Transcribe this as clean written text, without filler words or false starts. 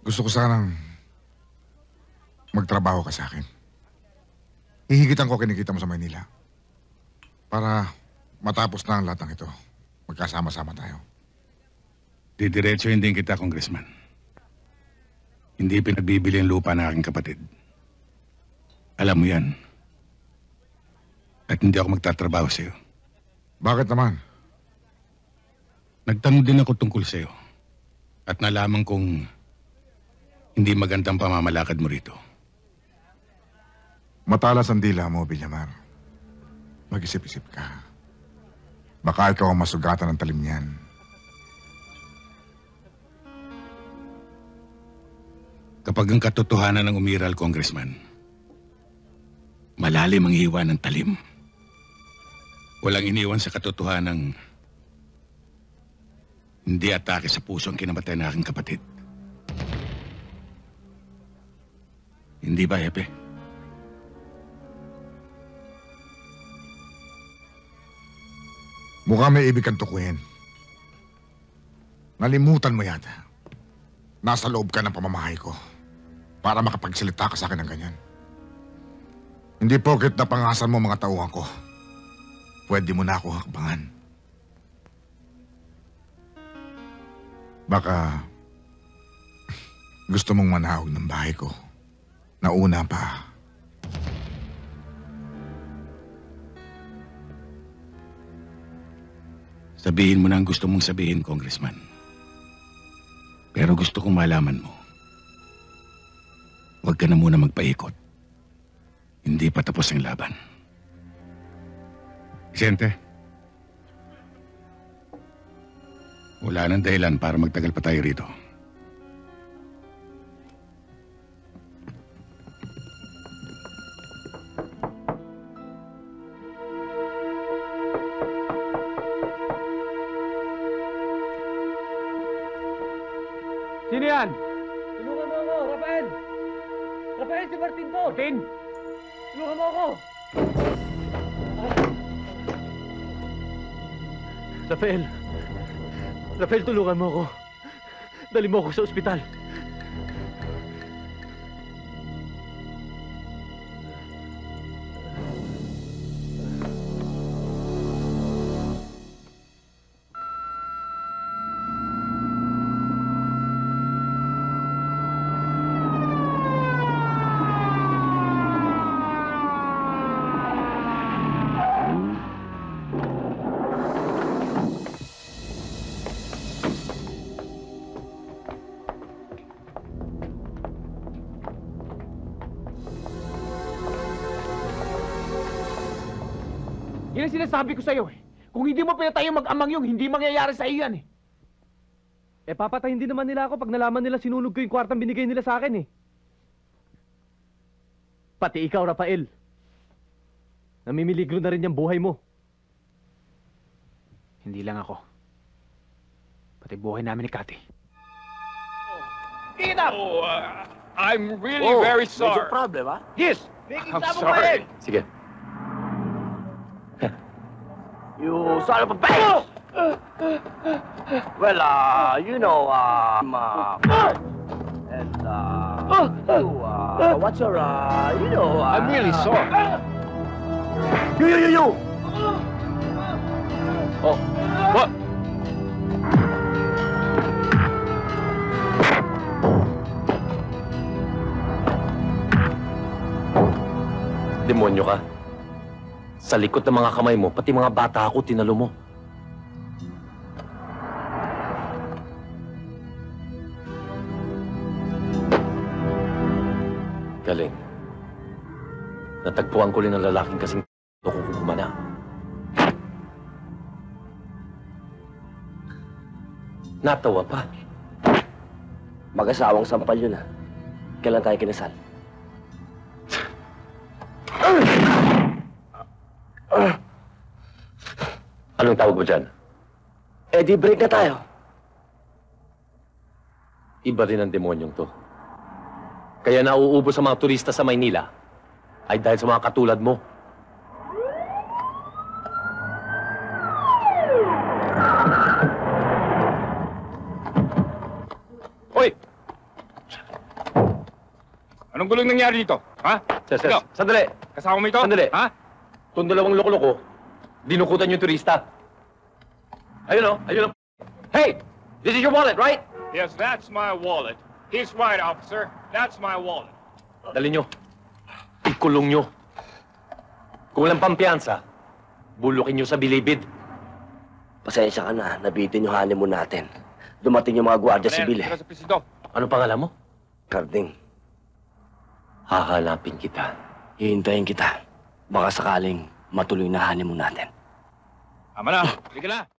Gusto ko sanang magtrabaho ka sa akin. Hihigitan ko kinikita mo sa Maynila. Para matapos na ang lahat ng ito. Magkasama-sama tayo. Didiretsuhin din kita, Congressman. Hindi pinagbibili ang lupa ng aking kapatid. Alam mo yan. At hindi ako magtatrabaho sa'yo. Bakit naman? Nagtanong din ako tungkol sa'yo. At nalaman kong hindi magandang pamamalakad mo rito. Matalas ang dila mo, Villamar. Mag-isip-isip ka. Baka ikaw ang masugatan ng talim niyan. Kapag ang katotohanan ng umiral, Congressman, malalim ang hiwa ng talim. Walang iniwan sa katotohanan hindi atake sa puso ang kinamatay ng aking kapatid. Hindi ba, Epe? Mukhang may ibig kang tukuyin. Nalimutan mo yata. Nasa loob ka ng pamamahay ko para makapagsalita ka sa akin ng ganyan. Hindi porket napangasan mo mga tauhan ko. Pwede mo na ako hakbangan. Baka gusto mong manahog ng bahay ko. Nauna pa. Sabihin mo na ang gusto mong sabihin, Congressman. Pero gusto kong malaman mo. Huwag ka na muna magpaikot. Hindi pa tapos ang laban. Vicente, wala nang dahilan para magtagal pa tayo rito. Sino yan? Tulungan mo ako, Rafael! Rafael, si Martin to! Martin! Tulungan mo ako! Rafael! Rafael, tulungan mo ako. Dali mo ako sa ospital. Yan ang sinasabi ko sa'yo eh. Kung hindi mo pinatay yung mag-amang yung, hindi mangyayari sa iyo yan eh. Eh, papatayin din naman nila ako pag nalaman nila sinunog ko yung kwartang binigay nila sa akin eh. Pati ikaw, Rafael. Namimiligro na rin yung buhay mo. Hindi lang ako. Pati buhay namin ni Cathy. Enough! I'm really very sorry. Major problem, ha? Yes, Making I'm trouble, sorry. Sige. You son of a bitch! Well, you know, and, you, what's your, you know, I'm really sorry. You! Oh, what? Demonyo ka. Sa likod ng mga kamay mo, pati mga bata ako, tinalo mo. Galing. Natagpuan ko rin ang lalaking kasing kukuha na. Natawa pa. Mag-asawang sampal yun, ha? Kailan tayo kinasal? Anong tawag mo dyan? Eh, di break na tayo. Iba rin ang demonyong to. Kaya nauubos sa mga turista sa Maynila ay dahil sa mga katulad mo. Hoy! Anong gulong nangyari dito? Ha? Ses, Ikaw, sandali. kasama mo ito? Sandali. Ha? Itong dalawang loko-loko, dinukutan yung turista. Ayun o, ayun o. Hey! This is your wallet, right? Yes, that's my wallet. He's right, officer. That's my wallet. Dali nyo. Ikulong nyo. Kung walang pampiyansa, bulukin nyo sa bilibid. Pasensya ka na, nabitin yung honeymoon natin. Dumating yung mga gwardiya sibil eh. Tara sa presido. Ano pangalan mo? Carding, Hahanapin kita. hihintayin kita. Baka sakaling matuloy na honeymoon natin. Tama na. Sige na.